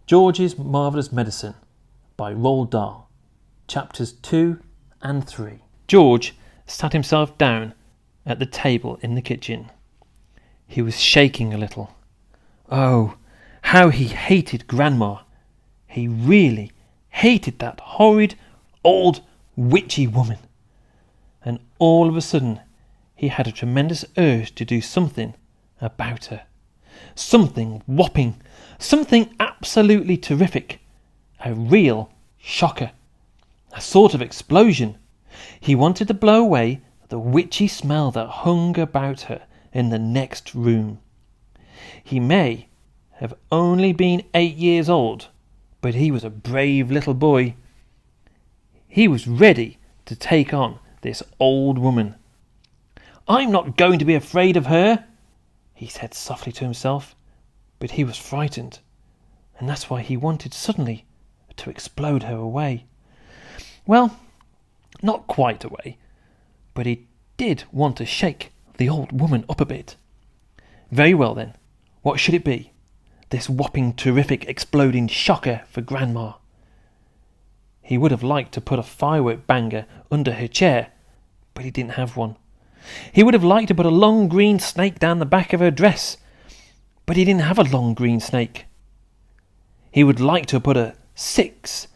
George's Marvellous Medicine by Roald Dahl, Chapters 2 and 3. George sat himself down at the table in the kitchen. He was shaking a little. Oh, how he hated Grandma! He really hated that horrid, old, witchy woman. And all of a sudden he had a tremendous urge to do something about her. Something whopping, something absolutely terrific, a real shocker, a sort of explosion. He wanted to blow away the witchy smell that hung about her in the next room. He may have only been 8 years old, but he was a brave little boy. He was ready to take on this old woman. "I'm not going to be afraid of her," he said softly to himself, but he was frightened, and that's why he wanted suddenly to explode her away. Well, not quite away, but he did want to shake the old woman up a bit. Very well then, what should it be? This whopping, terrific, exploding shocker for Grandma. He would have liked to put a firework banger under her chair, but he didn't have one. He would have liked to put a long green snake down the back of her dress, but he didn't have a long green snake. He would like to put 6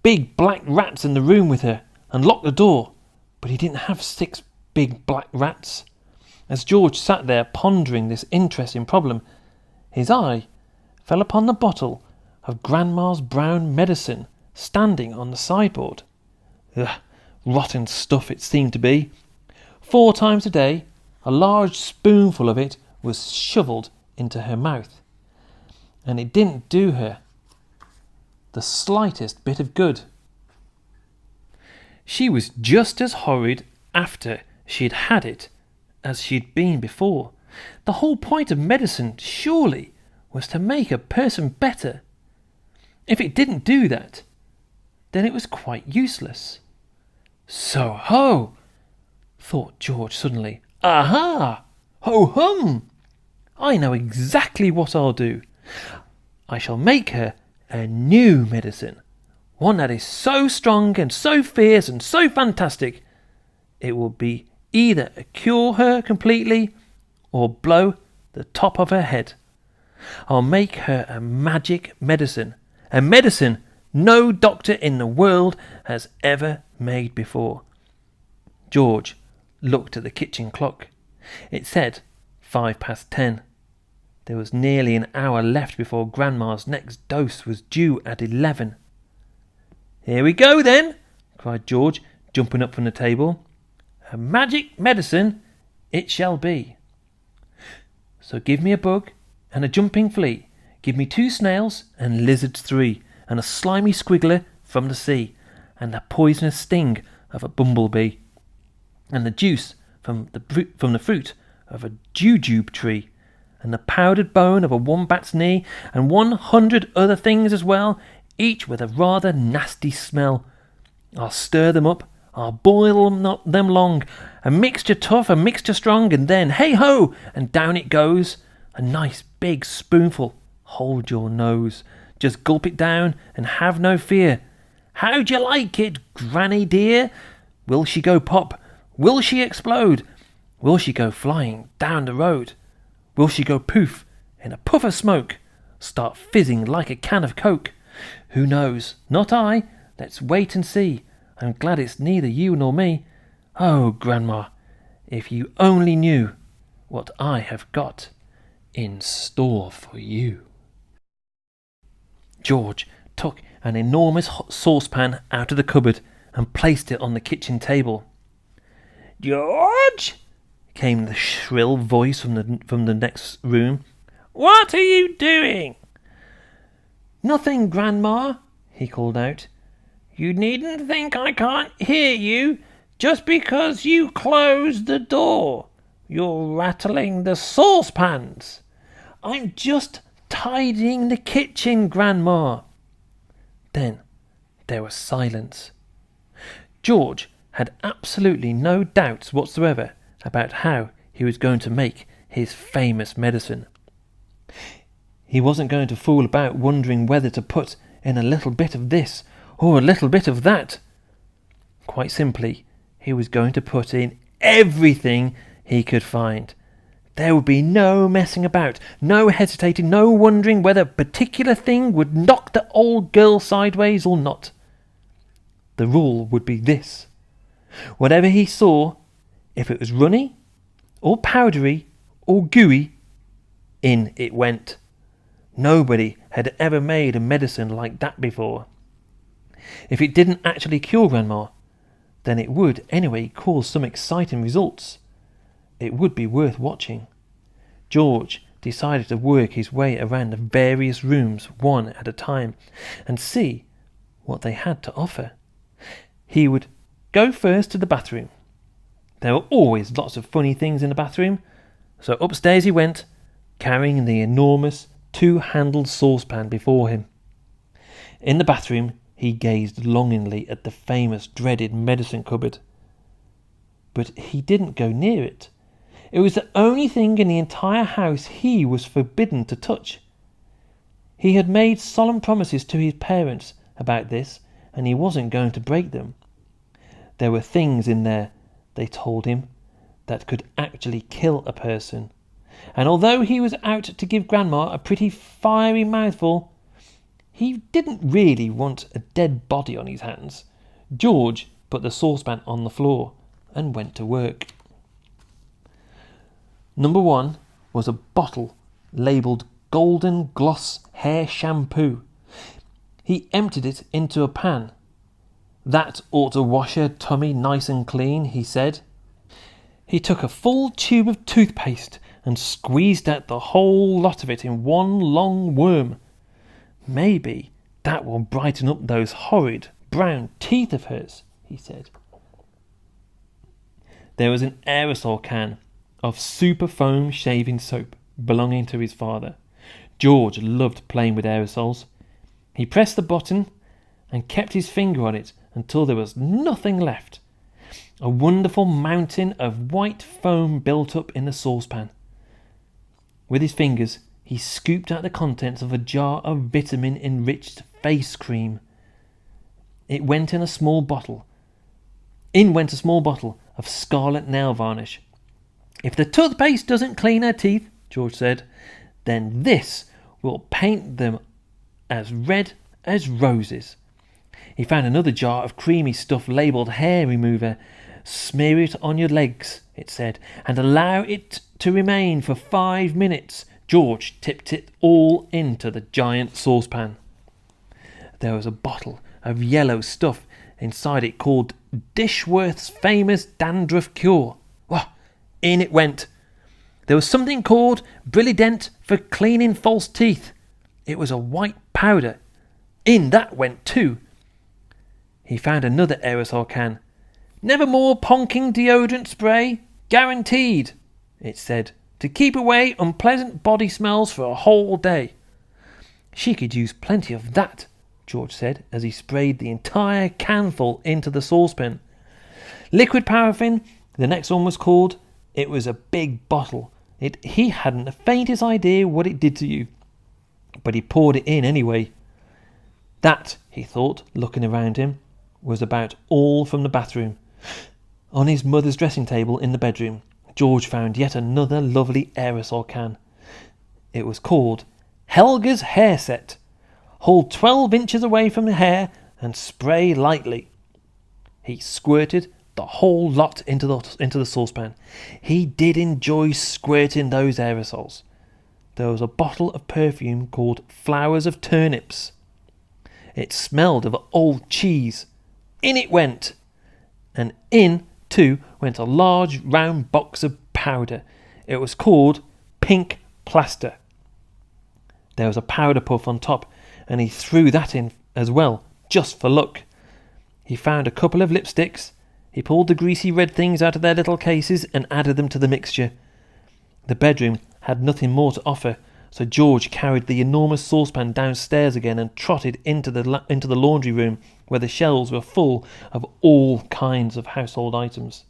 big black rats in the room with her and lock the door, but he didn't have 6 big black rats. As George sat there pondering this interesting problem, his eye fell upon the bottle of Grandma's brown medicine standing on the sideboard. Ugh, rotten stuff it seemed to be. 4 times a day, a large spoonful of it was shovelled into her mouth, and it didn't do her the slightest bit of good. She was just as horrid after she'd had it as she'd been before. The whole point of medicine, surely, was to make a person better. If it didn't do that, then it was quite useless. So ho! Thought George suddenly. Aha! Ho hum! I know exactly what I'll do. I shall make her a new medicine, one that is so strong and so fierce and so fantastic, it will be either cure her completely or blow the top of her head. I'll make her a magic medicine, a medicine no doctor in the world has ever made before. George looked at the kitchen clock. It said 10:05. There was nearly an hour left before Grandma's next dose was due at 11. "Here we go then," cried George, jumping up from the table. "A magic medicine it shall be. So give me a bug and a jumping flea, give me 2 snails and lizards 3, and a slimy squiggler from the sea, and the poisonous sting of a bumblebee, and the juice from the fruit of a jujube tree, and the powdered bone of a wombat's knee, and 100 other things as well, each with a rather nasty smell. I'll stir them up, I'll boil them long, a mixture tough, a mixture strong, and then, hey-ho, and down it goes. A nice big spoonful. Hold your nose. Just gulp it down and have no fear. How'd you like it, Granny dear? Will she go pop? Will she explode? Will she go flying down the road? Will she go poof in a puff of smoke? Start fizzing like a can of Coke? Who knows? Not I. Let's wait and see. I'm glad it's neither you nor me. Oh, Grandma, if you only knew what I have got in store for you." George took an enormous hot saucepan out of the cupboard and placed it on the kitchen table. "George!" came the shrill voice from the next room. "What are you doing?" "Nothing, Grandma," he called out. "You needn't think I can't hear you just because you closed the door. You're rattling the saucepans." "I'm just tidying the kitchen, Grandma." Then there was silence. George had absolutely no doubts whatsoever about how he was going to make his famous medicine. He wasn't going to fool about wondering whether to put in a little bit of this or a little bit of that. Quite simply, he was going to put in everything he could find. There would be no messing about, no hesitating, no wondering whether a particular thing would knock the old girl sideways or not. The rule would be this: whatever he saw, if it was runny, or powdery, or gooey, in it went. Nobody had ever made a medicine like that before. If it didn't actually cure Grandma, then it would anyway cause some exciting results. It would be worth watching. George decided to work his way around the various rooms one at a time and see what they had to offer. He would go first to the bathroom. There were always lots of funny things in the bathroom, so upstairs he went, carrying the enormous two-handled saucepan before him. In the bathroom he gazed longingly at the famous dreaded medicine cupboard. But he didn't go near it. It was the only thing in the entire house he was forbidden to touch. He had made solemn promises to his parents about this, and he wasn't going to break them. There were things in there, they told him, that could actually kill a person. And although he was out to give Grandma a pretty fiery mouthful, he didn't really want a dead body on his hands. George put the saucepan on the floor and went to work. Number 1 was a bottle labelled Golden Gloss Hair Shampoo. He emptied it into a pan. That ought to wash her tummy nice and clean, he said. He took a full tube of toothpaste and squeezed out the whole lot of it in one long worm. Maybe that will brighten up those horrid brown teeth of hers, he said. There was an aerosol can of super foam shaving soap belonging to his father. George loved playing with aerosols. He pressed the button and kept his finger on it until there was nothing left. A wonderful mountain of white foam built up in the saucepan. With his fingers, he scooped out the contents of a jar of vitamin-enriched face cream. In went a small bottle of scarlet nail varnish. If the toothpaste doesn't clean her teeth, George said, then this will paint them as red as roses. He found another jar of creamy stuff labelled hair remover. Smear it on your legs, it said, and allow it to remain for 5 minutes. George tipped it all into the giant saucepan. There was a bottle of yellow stuff inside it called Dishworth's famous dandruff cure. Well, in it went. There was something called Brilident for cleaning false teeth. It was a white powder. In that went too. He found another aerosol can. Never more ponking deodorant spray, guaranteed, it said, to keep away unpleasant body smells for a whole day. She could use plenty of that, George said, as he sprayed the entire canful into the saucepan. Liquid paraffin, the next one was called. It was a big bottle. He hadn't the faintest idea what it did to you, but he poured it in anyway. That, he thought, looking around him, was about all from the bathroom. On his mother's dressing table in the bedroom, George found yet another lovely aerosol can. It was called Helga's Hair Set. Hold 12 inches away from the hair and spray lightly. He squirted the whole lot into the saucepan. He did enjoy squirting those aerosols. There was a bottle of perfume called Flowers of Turnips. It smelled of old cheese. In it went. And in, too, went a large round box of powder. It was called Pink Plaster. There was a powder puff on top, and he threw that in as well, just for luck. He found a couple of lipsticks. He pulled the greasy red things out of their little cases and added them to the mixture. The bedroom had nothing more to offer, so George carried the enormous saucepan downstairs again and trotted into the laundry room, where the shelves were full of all kinds of household items.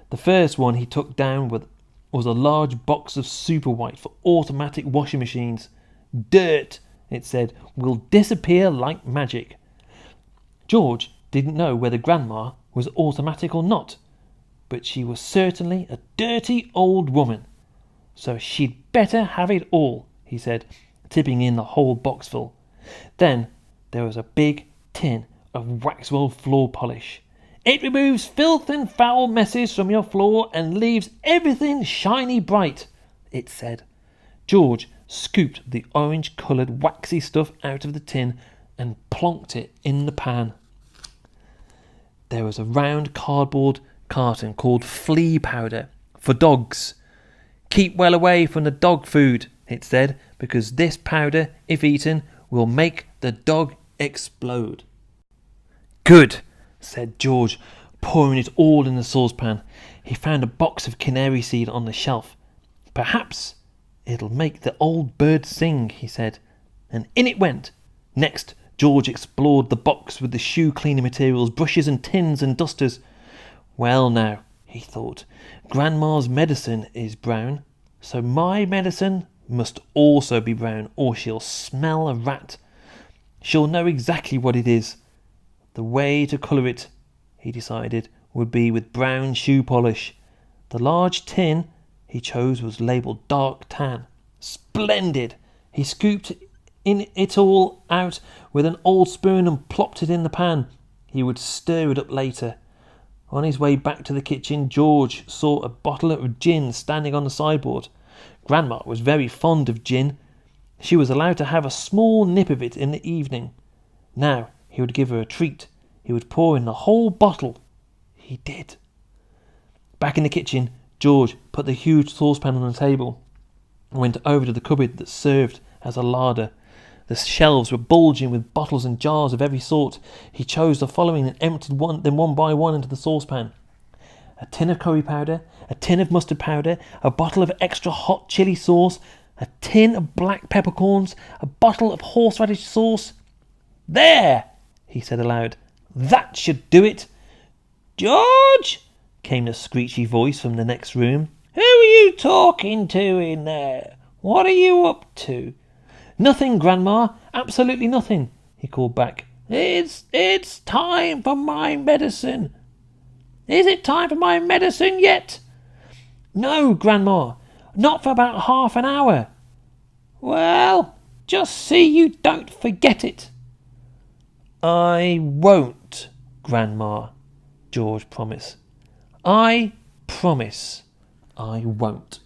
The first one he took down was a large box of super white for automatic washing machines. Dirt, it said, will disappear like magic. George didn't know whether Grandma was automatic or not, but she was certainly a dirty old woman. So she'd better have it all, he said, tipping in the whole boxful. Then there was a big tin of Waxwell floor polish. It removes filth and foul messes from your floor and leaves everything shiny bright, it said. George scooped the orange-coloured waxy stuff out of the tin and plonked it in the pan. There was a round cardboard carton called flea powder for dogs. Keep well away from the dog food, it said, because this powder, if eaten, will make the dog explode. Good, said George, pouring it all in the saucepan. He found a box of canary seed on the shelf. Perhaps it'll make the old bird sing, he said, and in it went. Next, George explored the box with the shoe cleaning materials, brushes and tins and dusters. Well now, he thought, Grandma's medicine is brown, so my medicine must also be brown, or she'll smell a rat. She'll know exactly what it is. The way to colour it, he decided, would be with brown shoe polish. The large tin he chose was labelled dark tan. Splendid! He scooped it all out with an old spoon and plopped it in the pan. He would stir it up later. On his way back to the kitchen, George saw a bottle of gin standing on the sideboard. Grandma was very fond of gin. She was allowed to have a small nip of it in the evening. Now he would give her a treat. He would pour in the whole bottle. He did. Back in the kitchen, George put the huge saucepan on the table and went over to the cupboard that served as a larder. The shelves were bulging with bottles and jars of every sort. He chose the following and emptied them one by one into the saucepan. A tin of curry powder, a tin of mustard powder, a bottle of extra hot chili sauce, a tin of black peppercorns, a bottle of horseradish sauce. There, he said aloud. That should do it. George, came the screechy voice from the next room. Who are you talking to in there? What are you up to? Nothing, Grandma. Absolutely nothing, he called back. It's time for my medicine. Is it time for my medicine yet? No, Grandma. Not for about half an hour. Well, just see you don't forget it. I won't, Grandma, George promised. I promise I won't.